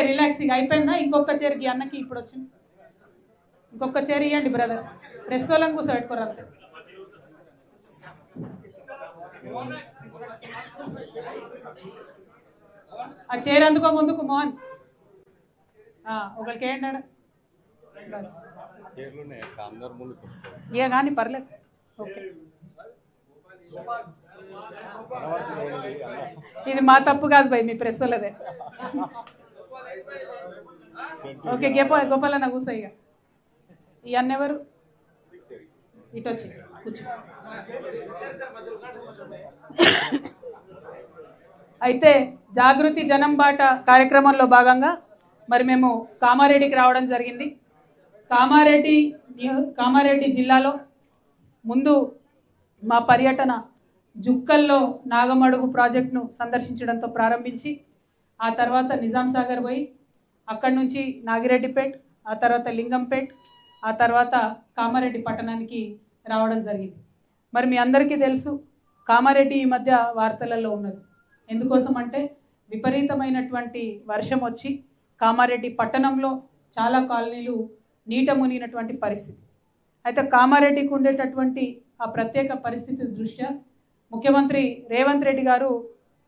Relaxing అయిపోయిందా? ఇంకొక చైర్కి అన్నకి ఇప్పుడు వచ్చింది, ఇంకొక చైర్ ఇవ్వండి బ్రదర్. ప్రెస్ వాళ్ళని కూర్చోబెట్టుకోరు అంతే. ఆ చైర్ అందుకో ముందుకు మోహన్. ఒకరికి ఏంటాడు ఇక కానీ పర్లేదు. ఓకే, ఇది మా తప్పు కాదు భయ్, మీ ప్రెస్ వాళ్ళదే. ఓకే, గోపాలన్న కూర్చో. ఇక ఇవన్నీ ఎవరు ఇటు వచ్చి కూర్చో. అయితే జాగృతి జనం బాట కార్యక్రమంలో భాగంగా మరి మేము కామారెడ్డికి రావడం జరిగింది. కామారెడ్డి జిల్లాలో ముందు మా పర్యటన జుక్కల్లో నాగమడుగు ప్రాజెక్టును సందర్శించడంతో ప్రారంభించి ఆ తర్వాత నిజాం సాగర్ పోయి అక్కడి నుంచి నాగిరెడ్డిపేట్, ఆ తర్వాత లింగంపేట్, ఆ తర్వాత కామారెడ్డి పట్టణానికి రావడం జరిగింది. మరి మీ అందరికీ తెలుసు కామారెడ్డి ఈ మధ్య వార్తలలో ఉన్నది. ఎందుకోసం అంటే విపరీతమైనటువంటి వర్షం వచ్చి కామారెడ్డి పట్టణంలో చాలా కాలనీలు నీట మునిగినటువంటి పరిస్థితి. అయితే కామారెడ్డికి ఉండేటటువంటి ఆ ప్రత్యేక పరిస్థితి దృష్ట్యా ముఖ్యమంత్రి రేవంత్ రెడ్డి గారు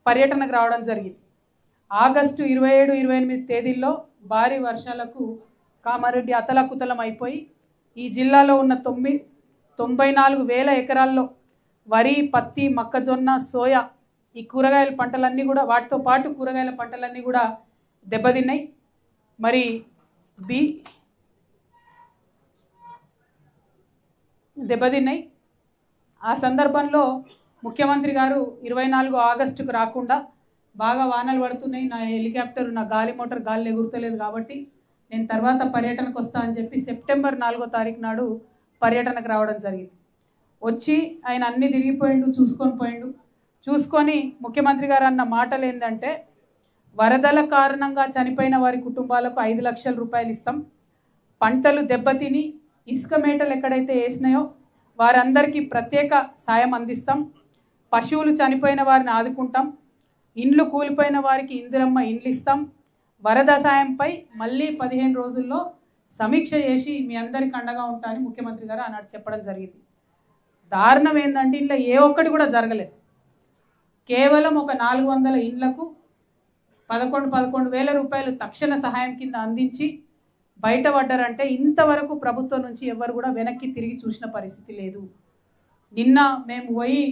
పర్యటనకు రావడం జరిగింది. ఆగస్టు 27, 28 తేదీల్లో భారీ వర్షాలకు కామారెడ్డి అతలకుతలం అయిపోయి ఈ జిల్లాలో ఉన్న 94,000 ఎకరాల్లో వరి, పత్తి, మొక్కజొన్న, సోయా ఈ కూరగాయల పంటలన్నీ కూడా, వాటితో పాటు కూరగాయల పంటలన్నీ కూడా దెబ్బతిన్నాయి. మరి దెబ్బతిన్నాయి. ఆ సందర్భంలో ముఖ్యమంత్రి గారు 24 ఆగస్టుకు రాకుండా బాగా వానలు పడుతున్నాయి, నా హెలికాప్టర్, నా గాలి మోటార్ గాలి ఎగురుతలేదు కాబట్టి నేను తర్వాత పర్యటనకు వస్తా అని చెప్పి సెప్టెంబర్ 4వ తారీఖు నాడు పర్యటనకు రావడం జరిగింది. వచ్చి ఆయన అన్నీ తిరిగిపోయిండు, చూసుకొని ముఖ్యమంత్రి గారు అన్న మాటలు ఏంటంటే, వరదల కారణంగా చనిపోయిన వారి కుటుంబాలకు 5 లక్షల రూపాయలు ఇస్తాం, పంటలు దెబ్బతిని ఇసుక మేటలు ఎక్కడైతే వేసినాయో వారందరికీ ప్రత్యేక సాయం అందిస్తాం, పశువులు చనిపోయిన వారిని ఆదుకుంటాం, ఇండ్లు కూలిపోయిన వారికి ఇందిరమ్మ ఇండ్లు ఇస్తాం, వరద సాయంపై మళ్ళీ 15 రోజుల్లో సమీక్ష చేసి మీ అందరికి అండగా ఉంటా అని ముఖ్యమంత్రి గారు ఆనాడు చెప్పడం జరిగింది. దారుణం ఏంటంటే ఇంట్లో ఏ ఒక్కటి కూడా జరగలేదు. కేవలం ఒక 400 ఇండ్లకు 11,000 రూపాయలు తక్షణ సహాయం కింద అందించి బయటపడ్డారంటే ఇంతవరకు ప్రభుత్వం నుంచి ఎవరు కూడా వెనక్కి తిరిగి చూసిన పరిస్థితి లేదు. నిన్న మేము పోయి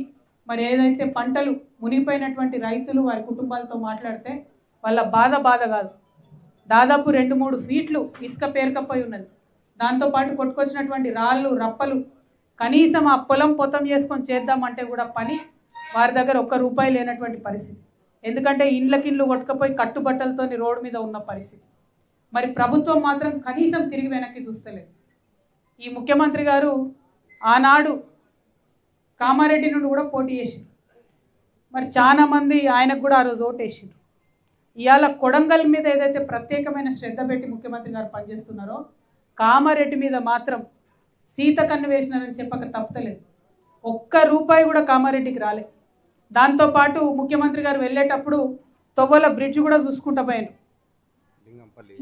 మరి ఏదైతే పంటలు మునిగిపోయినటువంటి రైతులు వారి కుటుంబాలతో మాట్లాడితే వాళ్ళ బాధ కాదు, దాదాపు 2-3 ఫీట్లు ఇసుక పేరుకపోయి ఉన్నది. దాంతోపాటు కొట్టుకొచ్చినటువంటి రాళ్ళు, రప్పలు కనీసం ఆ పొతం చేసుకొని చేద్దామంటే కూడా పని వారి దగ్గర ₹1 లేనటువంటి పరిస్థితి. ఎందుకంటే ఇండ్లకిండ్లు కొట్టుకపోయి కట్టుబట్టలతో రోడ్డు మీద ఉన్న పరిస్థితి. మరి ప్రభుత్వం మాత్రం కనీసం తిరిగి వెనక్కి చూస్తలేదు. ఈ ముఖ్యమంత్రి గారు ఆనాడు కామారెడ్డి నుండి కూడా పోటీ చేసిండ్రు. మరి చాలామంది ఆయనకు కూడా ఆ రోజు ఓటేసిండ్రు. ఇవాళ కొడంగల్ మీద ఏదైతే ప్రత్యేకమైన శ్రద్ధ పెట్టి ముఖ్యమంత్రి గారు పనిచేస్తున్నారో కామారెడ్డి మీద మాత్రం సీత కన్ను వేసినారని చెప్పక తప్పలేదు. ₹1 కూడా కామారెడ్డికి రాలే. దాంతోపాటు ముఖ్యమంత్రి గారు వెళ్ళేటప్పుడు తొవ్వల బ్రిడ్జ్ కూడా చూసుకుంటూ పోయాను.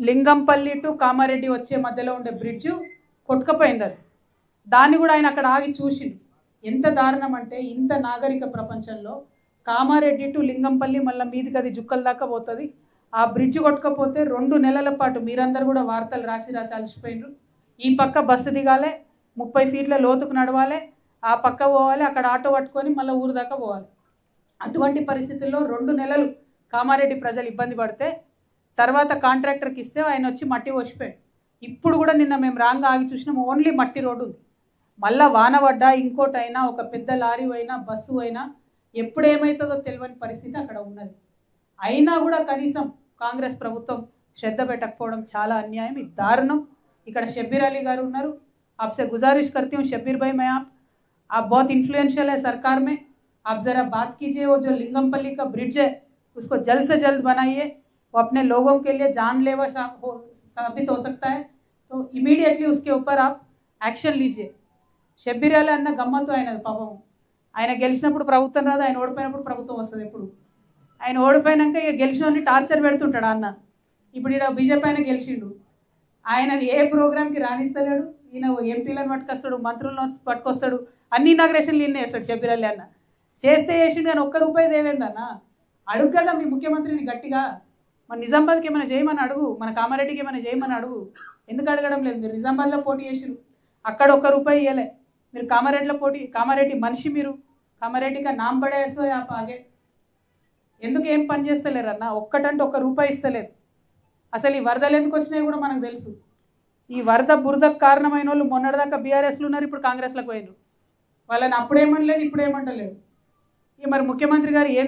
లింగంపల్లి టు కామారెడ్డి వచ్చే మధ్యలో ఉండే బ్రిడ్జ్ కొట్టుకపోయింది. అది దాన్ని కూడా ఆయన అక్కడ ఆగి చూసిండు. ఎంత దారుణం అంటే ఇంత నాగరిక ప్రపంచంలో కామారెడ్డి టు లింగంపల్లి మళ్ళీ మీదికి అది జుక్కల దాకా పోతుంది. ఆ బ్రిడ్జ్ కొట్టుకపోతే 2 నెలల పాటు మీరందరూ కూడా వార్తలు రాసి అలసిపోయినరు. ఈ పక్క బస్సు దిగాలి, 30 ఫీట్ల లోతుకు నడవాలి, ఆ పక్క పోవాలి, అక్కడ ఆటో పట్టుకొని మళ్ళీ ఊరు దాకా పోవాలి. అటువంటి పరిస్థితుల్లో 2 నెలలు కామారెడ్డి ప్రజలు ఇబ్బంది పడితే తర్వాత కాంట్రాక్టర్కి ఇస్తే ఆయన వచ్చి మట్టి పోసిపోయాడు. ఇప్పుడు కూడా నిన్న మేము రాంగ్ ఆగి చూసినాం, ఓన్లీ మట్టి రోడ్డు ఉంది. మళ్ళీ వాన పడ్డా ఇంకోటైనా ఒక పెద్ద లారీ అయినా బస్సు అయినా ఎప్పుడేమవుతుందో తెలియని పరిస్థితి అక్కడ ఉన్నది. అయినా కూడా కనీసం కాంగ్రెస్ ప్రభుత్వం శ్రద్ధ పెట్టకపోవడం చాలా అన్యాయం, ఇది దారుణం. ఇక్కడ షబ్బీర్ అలీ గారు ఉన్నారు. आपसे गुजारिश करती हूँ शब्बीर भाई, मैं आप बहुत इन्फ्लुएंशियल है सरकार में, आप ज़रा बात कीजिए, वो जो लिंगमपल्ली का ब्रिड्ज है उसको जल्द से जल्द बनाइए, वो अपने लोगों के लिए जानलेवा साबित हो सकता है, तो इमीडिएटली उसके ऊपर आप యాక్షన్ లీజిए. షబ్బీర్ అలీ అన్న గమ్మత్తు అయినది పాపం. ఆయన గెలిచినప్పుడు ప్రభుత్వం రాదు, ఆయన ఓడిపోయినప్పుడు ప్రభుత్వం వస్తుంది. ఎప్పుడు ఆయన ఓడిపోయినాక ఇక గెలిచినోని టార్చర్ పెడుతుంటాడు అన్న. ఇప్పుడు ఈడ బీజేపీ ఆయన గెలిచిండు, ఆయన ఏ ప్రోగ్రామ్కి రాణిస్తలేడు. ఈయన ఎంపీలను పట్టుకొస్తాడు, మంత్రులను పట్టుకొస్తాడు, అన్ని ఇనాగ్రేషన్లు ఈయన వేస్తాడు షబ్బీర్ అలీ అన్న. చేస్తే చేసిండు కానీ ఒక్క రూపాయి దేవేందన్న. అడుగు కదా మీ ముఖ్యమంత్రిని గట్టిగా, మన నిజామాబాద్కి ఏమైనా చేయమని అడుగు, మన కామారెడ్డికి ఏమైనా చేయమని అడుగు. ఎందుకు అడగడం లేదు? మీరు నిజామాబాద్లో పోటీ చేసిరు, అక్కడ ఒక్క రూపాయి ఇవ్వలే. మీరు కామారెడ్డిలో కామారెడ్డి మనిషి, మీరు కామారెడ్డిగా నామ్ పడేసో ఆగే. ఎందుకు ఏం పని చేస్తలేరన్న? ఒక్కటంటే ఒక్క రూపాయి ఇస్తలేదు. అసలు ఈ వరదలు ఎందుకు వచ్చినాయి కూడా మనకు తెలుసు. ఈ వరద బురదకు కారణమైన వాళ్ళు మొన్నటిదాకా బీఆర్ఎస్లు ఉన్నారు, ఇప్పుడు కాంగ్రెస్లకు పోయినారు. వాళ్ళని అప్పుడేమనలేదు, ఇప్పుడు ఏమంటలేదు. మరి ముఖ్యమంత్రి గారు ఏం